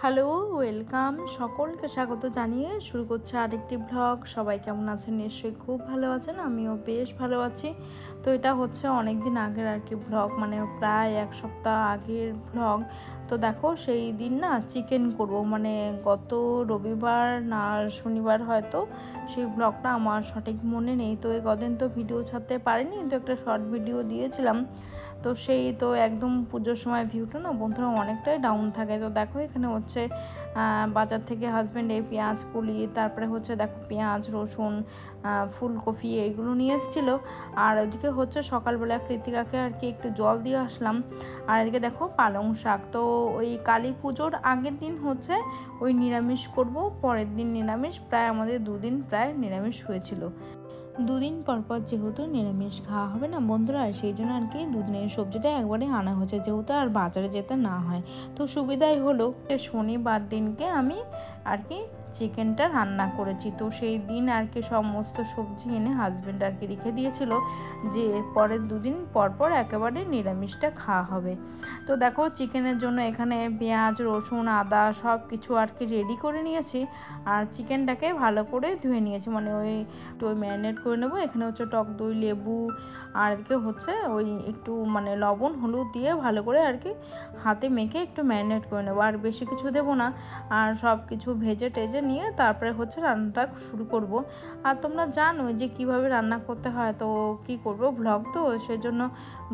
Hello, welcome. সকলকে স্বাগত জানিয়ে শুরু করছে আরেকটি ব্লগ। সবাই কেমন আছেন? নিশ্চয়ই খুব ভালো আছেন, আমিও বেশ ভালো আছি। তো এটা হচ্ছে অনেক দিন আগের আর কি ব্লগ, মানে প্রায় এক সপ্তাহ আগের ব্লগ। তো দেখো সেই দিন না চিকেন করব, মানে গত রবিবার না শনিবার হয়তো, সেই ব্লগটা আমার সঠিক মনে নেই। তো এই কদিন তো ভিডিও ছাড়তে পারিনি, তো একটা শর্ট ভিডিও দিয়েছিলাম। তো সেই তো একদম পুজোর সময় ভিউটা না বন্ধুরা অনেকটাই ডাউন থাকে। তো দেখো এখানে হচ্ছে বাজার থেকে হাজব্যান্ড এই পেঁয়াজ কুলি, তারপরে হচ্ছে দেখো পেঁয়াজ রসুন ফুলকপি এইগুলো নিয়ে এসেছিলো। আর ওইদিকে হচ্ছে সকালবেলা কৃতিকাকে আর কি একটু জল দিয়ে আসলাম। আর এদিকে দেখো পালং শাক। তো ওই কালী পুজোর আগের দিন হচ্ছে ওই নিরামিষ করব, পরের দিন নিরামিষ, প্রায় আমাদের দুদিন প্রায় নিরামিষ হয়েছিল। দুদিন পর পর যেহেতু নিরামিষ খাওয়া হবে না বন্ধুরা, সেই জন্য আর কি দুদিনের সবজিটা একবারে আনা হয়েছে, যেহেতু আর বাজারে যেতে না হয়। তো সুবিধাই হলো শনিবার দিনকে আমি আর কি চিকেনটা রান্না করেছি। তো সেই দিন আর কি সমস্ত সবজি এনে হাজব্যান্ড আর কি রেখে দিয়েছিল যে পরের দুদিন পর পর একেবারে নিরামিষটা খাওয়া হবে। তো দেখো চিকেনের জন্য এখানে পেঁয়াজ রসুন আদা সব কিছু আর কি রেডি করে নিয়েছি। আর চিকেনটাকে ভালো করে ধুয়ে নিয়েছি, মানে ওই ম্যারিনেট করে নেবো। এখানে হচ্ছে টক দই লেবু আর এদিকে হচ্ছে ওই একটু মানে লবণ হলুদ দিয়ে ভালো করে আর কি হাতে মেখে একটু ম্যারিনেট করে নেবো, আর বেশি কিছু দেবো না। আর সব কিছু ভেজে টেজে নিয়ে তারপরে হচ্ছে রান্নাটা শুরু করব। আর তোমরা জানো যে কিভাবে রান্না করতে হয়, তো কি করব ব্লগ, তো সেজন্য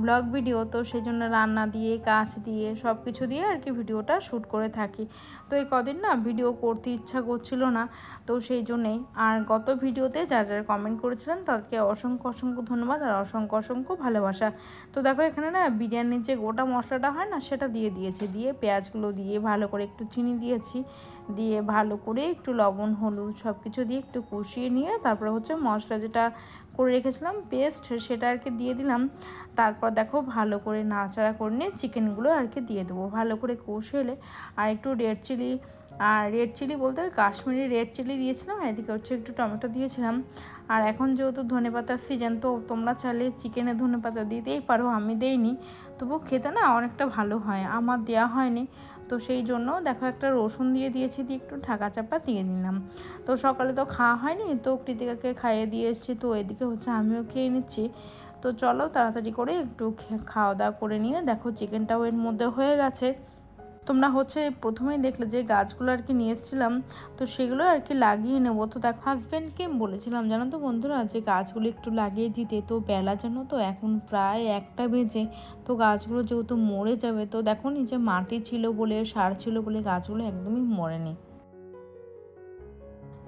ব্লগ ভিডিও, তো সেই জন্য রান্না দিয়ে কাজ দিয়ে সব কিছু দিয়ে আর কি ভিডিওটা শ্যুট করে থাকি। তো এই কদিন না ভিডিও করতে ইচ্ছা করছিল না, তো সেই জন্যেই। আর গত ভিডিওতে যারা যারা কমেন্ট করেছিলেন তাদেরকে অসংখ্য অসংখ্য ধন্যবাদ আর অসংখ্য অসংখ্য ভালোবাসা। তো দেখো এখানে না বিরিয়ানির যে গোটা মশলাটা হয় না সেটা দিয়ে দিয়েছি, দিয়ে পেঁয়াজগুলো দিয়ে ভালো করে একটু চিনি দিয়েছি, দিয়ে ভালো করে একটু লবণ হলুদ সব কিছু দিয়ে একটু কষিয়ে নিয়ে তারপরে হচ্ছে মশলা যেটা করে রেখেছিলাম পেস্ট সেটা আর কি দিয়ে দিলাম। তারপর দেখো ভালো করে নাড়াচাড়া করে নিয়ে চিকেনগুলো আর কি দিয়ে দেবো, ভালো করে কষে এলে আর একটু রেড চিলি, আর রেড চিলি বলতে কাশ্মীরি রেড চিলি দিয়েছিলাম, আর এদিকে হচ্ছে একটু টমেটো দিয়েছিলাম। আর এখন যেহেতু ধনেপাতার সিজন, তো তোমরা চাইলে চিকেনে ধনেপাতা দিতেই পারো, আমি দেইনি, তবু খেতে না অনেকটা ভালো হয়, আমার দেওয়া হয়নি। তো সেই জন্য দেখো একটা রসুন দিয়ে দিয়েছি, দিয়ে একটু ঢাকা চাপা দিয়ে দিলাম। তো সকালে তো খাওয়া হয়নি, তো কৃতিকাকে খাইয়ে দিয়ে এসেছি, তো এদিকে হচ্ছে আমিও খেয়ে নিচ্ছি। তো চলো তাড়াতাড়ি করে একটু খাওয়া দাওয়া করে নিয়ে দেখো চিকেনটাও এর মধ্যে হয়ে গেছে। তোমরা হচ্ছে প্রথমেই দেখলে যে গাছগুলো আর কি নিয়ে এসেছিলাম, তো সেগুলো আর কি লাগিয়ে নেবো। তো দেখো হাজব্যান্ডকে বলেছিলাম জানো তো বন্ধুরা যে গাছগুলো একটু লাগিয়ে দিতে, তো বেলা জানো তো এখন প্রায় 1টা বেজে, তো গাছগুলো যেহেতু মরে যাবে, তো দেখো নিচে মাটি ছিল বলে সার ছিল বলে গাছগুলো একদমই মরেনি।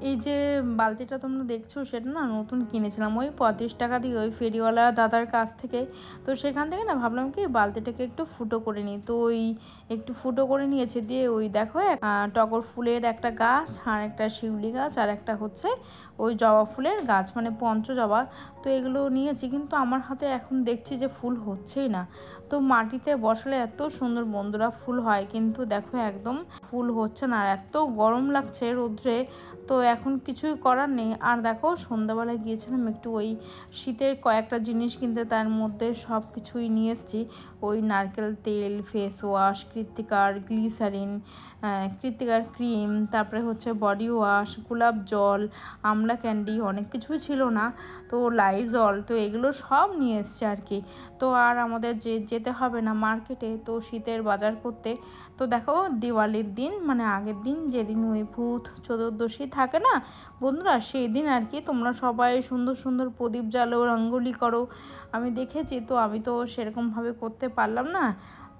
এই যে বালতিটা তোমরা দেখছো সেটা না নতুন কিনেছিলাম ওই 35 টাকা দিয়ে ওই ফেরিওয়ালা দাদার কাছ থেকে। তো সেখান থেকে না ভাবলাম কি বালতিটাকে একটু ফুটো করে নিই, তো ওই একটু ফুটো করে নিয়েছে, দিয়ে ওই দেখো টগর ফুলের একটা গাছ আর একটা শিউলি গাছ আর একটা হচ্ছে ওই জবা ফুলের গাছ, মানে পঞ্চজবা। তো এগুলো নিয়েছি, কিন্তু আমার হাতে এখন দেখছি যে ফুল হচ্ছেই না। তো মাটিতে বসালে এত সুন্দর বন্ধুরা ফুল হয়, কিন্তু দেখো একদম ফুল হচ্ছে না, আর এত গরম লাগছে রোদ্রে, তো এখন কিছুই করার নেই। আর দেখো সন্ধ্যাবেলায় গিয়েছিলাম একটু ওই শীতের কয়েকটা জিনিস কিনতে, তার মধ্যে সব কিছুই নিয়ে এসেছি। ওই নারকেল তেল, ফেস ওয়াশ, কৃত্তিকার গ্লিসারিন, কৃত্তিকার ক্রিম, তারপরে হচ্ছে বডি ওয়াশ, গোলাপ জল, আমলা ক্যান্ডি, অনেক কিছুই ছিল না, তো লাইজল, তো এগুলো সব নিয়ে এসছে আর কি। তো আর আমাদের যেতে হবে না মার্কেটে, তো শীতের বাজার করতে। তো দেখো দিওয়ালির দিন, মানে আগের দিন যেদিন ওই ভূত চতুর্দশী থাকে না বন্ধুরা, সেই দিন আর কি তোমরা সবাই সুন্দর সুন্দর প্রদীপ জ্বালো, রঙ্গোলি করো, আমি দেখেছি। তো আমি তো সেরকমভাবে করতে পারলাম না,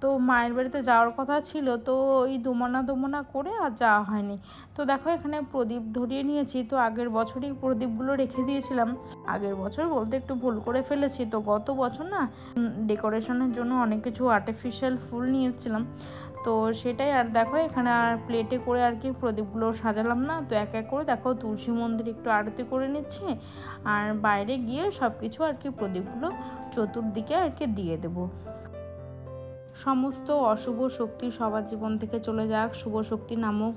তো মায়ের বাড়িতে যাওয়ার কথা ছিল, তো ওই দোমনা করে আর যাওয়া হয়নি। তো দেখো এখানে প্রদীপ ধরিয়ে নিয়েছি, তো আগের বছরই প্রদীপগুলো রেখে দিয়েছিলাম, আগের বছর বলতে একটু ভুল করে ফেলেছি। তো গত বছর না ডেকোরেশনের জন্য অনেক কিছু আর্টিফিশিয়াল ফুল নিয়ে এসেছিলাম, তো সেটাই। আর দেখো এখানে আর প্লেটে করে আর কি প্রদীপগুলো সাজালাম না, তো এক এক করে দেখো তুলসী মন্দির একটু আরতি করে নিচ্ছে, আর বাইরে গিয়ে সব কিছু আর কি প্রদীপগুলো চতুর্দিকে আর কি দিয়ে দেবো। সমস্ত অশুভ শক্তি সবার জীবন থেকে চলে যাক, শুভ শক্তি নামক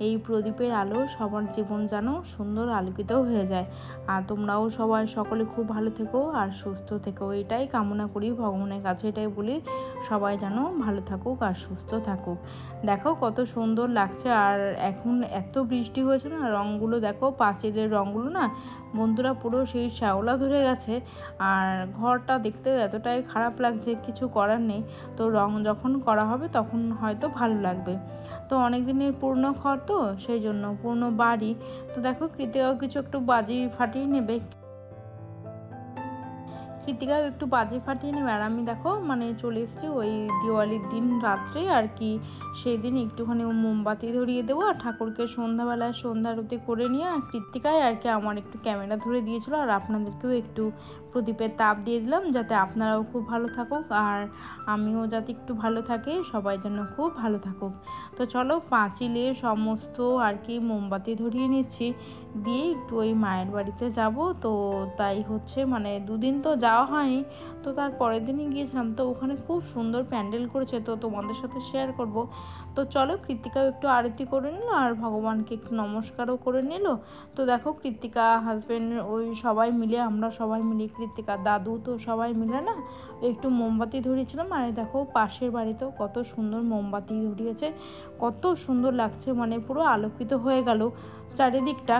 এই প্রদীপের আলো সবার জীবন যেন সুন্দর আলোকিত হয়ে যায়। আর তোমরাও সবাই সকলে খুব ভালো থেকো আর সুস্থ থেকো, এটাই কামনা করি ভগবানের কাছে, এটাই বলি সবাই যেন ভালো থাকুক আর সুস্থ থাকুক। দেখো কত সুন্দর লাগছে। আর এখন এত বৃষ্টি হয়েছে না, রঙগুলো দেখো, পাঁচিলের রঙগুলো না বন্ধুরা পুরো সেই শ্যাওলা ধরে গেছে। আর ঘরটা দেখতেও এতটাই খারাপ লাগছে, কিছু করার নেই। তো রং যখন করা হবে তখন হয়তো ভালো লাগবে। তো অনেক দিনের পুরনো ঘর, তো সেই জন্য পুরনো বাড়ি। তো দেখো কৃতিকাও কিছু একটু বাজি ফাটিয়ে নেবে, কৃতিকাও একটু বাজি ফাটিয়ে নেবে। আর আমি দেখো মানে চলে এসেছি ওই দিওয়ালির দিন রাত্রে আর কি, সেই দিন একটুখানি মোমবাতি ধরিয়ে দেবো আর ঠাকুরকে সন্ধ্যাবেলায় সন্ধ্যা আরতি করে নিয়ে আর কৃতিকায় আর কি আমার একটু ক্যামেরা ধরে দিয়েছিল। আর আপনাদেরকেও একটু প্রদীপের তাপ দিয়ে দিলাম, যাতে আপনারাও খুব ভালো থাকুক আর আমিও যাতে একটু ভালো থাকি, সবাই যেন খুব ভালো থাকুক। তো চলো পাঁচিলে সমস্ত আর কি মোমবাতি ধরিয়ে নিচ্ছি, দিয়ে একটু ওই মায়ের বাড়িতে যাব। তো তাই হচ্ছে মানে দুদিন তো যাওয়া হয়নি, তো তার পরের দিনই গিয়েছিলাম। তো ওখানে খুব সুন্দর প্যান্ডেল করেছে, তো তোমাদের সাথে শেয়ার করব। তো চলো কৃতিকাও একটু আরতি করে নিল আর ভগবানকে একটু নমস্কারও করে নিল। তো দেখো কৃতিকা হাজব্যান্ড ওই সবাই মিলে, আমরা সবাই মিলে, কৃতিকা দাদু তো সবাই মিলে না একটু মোমবাতি ধরিয়েছিলাম। আর দেখো পাশের বাড়িতেও কত সুন্দর মোমবাতি ধরিয়েছে, কত সুন্দর লাগছে, মানে পুরো আলোকিত হয়ে গেল চারিদিকটা।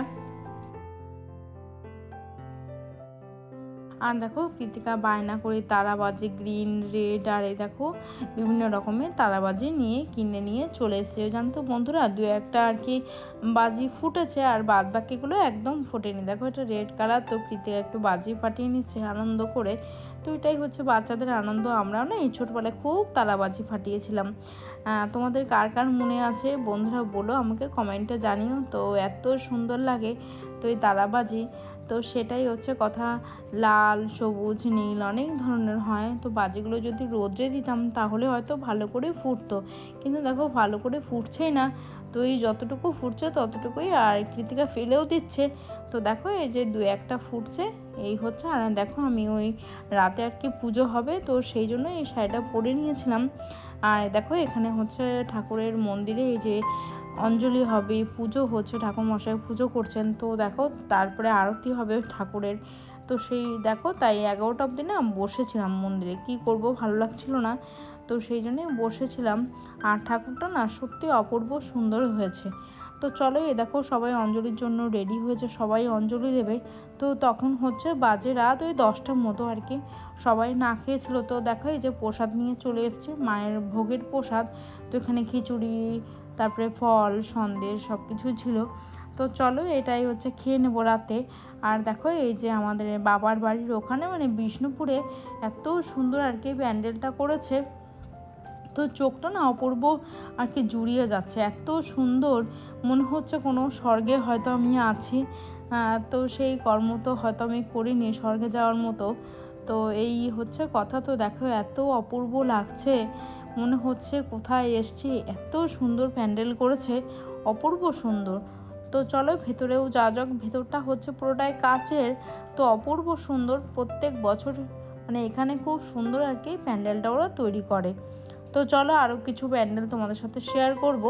আর দেখো কৃতিকা বায়না করে তারাবাজি গ্রিন রেড আর এই দেখো বিভিন্ন রকমের তারাবাজি কিনে নিয়ে চলে এসেছে। জানো তো বন্ধুরা, দু একটা আর কি বাজি ফুটেছে আর বাদ বাকিগুলো একদম ফোটেনি। দেখো এটা রেড কালার, তো কৃতিকা একটু বাজি ফাটিয়ে নিচ্ছে আনন্দ করে। তো এটাই হচ্ছে বাচ্চাদের আনন্দ। আমরাও না এই ছোটবেলায় খুব তারাবাজি ফাটিয়েছিলাম। তোমাদের কার কার মনে আছে বন্ধুরা বলো আমাকে কমেন্টে জানিও। তো এত সুন্দর লাগে তো এই তারাবাজি। তো সেটাই হচ্ছে কথা, লাল সবুজ নীল অনেক ধরনের হয়। তো বাজিগুলো যদি রোদ্রে দিতাম তাহলে হয়তো ভালো করে ফুটতো, কিন্তু দেখো ভালো করে ফুটছেই না। তো এই যতটুকু ফুটছে ততটুকুই, আর কৃতিকা ফেলেও দিচ্ছে। তো দেখো এই যে দু একটা ফুটছে এই হচ্ছে। আর দেখো আমি ওই রাতে আর কি পুজো হবে, তো সেই জন্য এই শাড়িটা পরে নিয়েছিলাম। আর দেখো এখানে হচ্ছে ঠাকুরের মন্দিরে এই যে অঞ্জলি হবে, পুজো হচ্ছে, ঠাকুরমশাই পুজো করছেন। তো দেখো তারপরে আরতি হবে ঠাকুরের। তো সেই দেখো তাই 11টা অবধি না বসেছিলাম মন্দিরে, কি করব ভালো লাগছিল না, তো সেই জন্যে বসেছিলাম। আর ঠাকুরটা না সত্যি অপূর্ব সুন্দর হয়েছে। তো চলো এ দেখো সবাই অঞ্জলির জন্য রেডি হয়েছে, সবাই অঞ্জলি দেবে। তো তখন হচ্ছে বাজে রাত ওই 10টার মতো আর কি, সবাই না খেয়েছিল। তো দেখো এই যে প্রসাদ নিয়ে চলে এসছে, মায়ের ভোগের প্রসাদ। তো এখানে খিচুড়ি, তারপরে ফল সন্দেশ সব কিছু ছিল। তো চলো এটাই হচ্ছে খেয়ে নেবো রাতে। আর দেখো এই যে আমাদের বাবার বাড়ির ওখানে মানে বিষ্ণুপুরে এত সুন্দর আর কি প্যান্ডেলটা করেছে, তো চোখটা না অপূর্ব আর কি জুড়িয়ে যাচ্ছে, এত সুন্দর মনে হচ্ছে কোনো স্বর্গে হয়তো আমি আছি। তো সেই কর্ম তো হয়তো আমি করিনি স্বর্গে যাওয়ার মতো। তো এই হচ্ছে কথা। তো দেখো এত অপূর্ব লাগছে, মনে হচ্ছে কোথায় এসছি, এত সুন্দর প্যান্ডেল করেছে, অপূর্ব সুন্দর। তো চলো ভেতরেও যাওয়া যাক। ভেতরটা হচ্ছে পুরোটাই কাচের, তো অপূর্ব সুন্দর। প্রত্যেক বছর মানে এখানে খুব সুন্দর আর কি প্যান্ডেলটা ওরা তৈরি করে। তো চলো আরও কিছু প্যান্ডেল তোমাদের সাথে শেয়ার করব।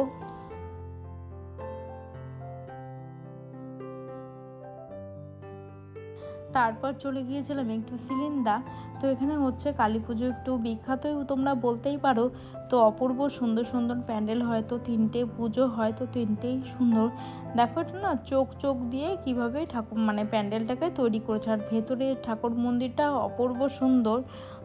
তারপর চলে গিয়েছিলাম একটু সিলিন্দা। তো এখানে হচ্ছে কালী পুজো একটু বিখ্যাতই তোমরা বলতেই পারো। তো অপূর্ব সুন্দর সুন্দর প্যান্ডেল হয়, তো 3টে পুজো হয়, তো 3টেই সুন্দর। দেখো এটা না চোখ চোখ দিয়ে কিভাবে ঠাকুর মানে প্যান্ডেলটাকে তৈরি করেছে, আর ভেতরে ঠাকুর মন্দিরটা অপূর্ব সুন্দর।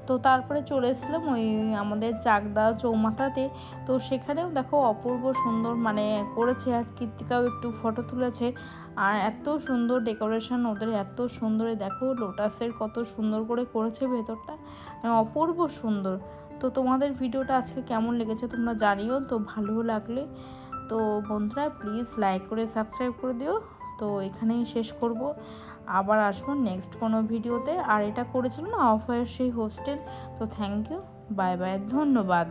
তো তারপরে চলে এসেছিলাম ওই আমাদের চাকদা চৌমাথাতে। তো সেখানেও দেখো অপূর্ব সুন্দর মানে করেছে, আর কৃতিকাও একটু ফটো তুলেছে। আর এত সুন্দর ডেকোরেশন ওদের, এত সুন্দর। দেখো লোটাসের কত সুন্দর করে করেছে ভেতরটা, অপূর্ব সুন্দর। তো তোমাদের ভিডিওটা আজকে কেমন লেগেছে তোমরা জানিও। তো ভালো লাগলে তো বন্ধুরা প্লিজ লাইক করে সাবস্ক্রাইব করে দিও। তো এখানেই শেষ করব, আবার আসবো নেক্সট কোনো ভিডিওতে। আর এটা করেছিল না অফারের সেই হোস্টেল। তো থ্যাংক ইউ, বাই বাই, ধন্যবাদ।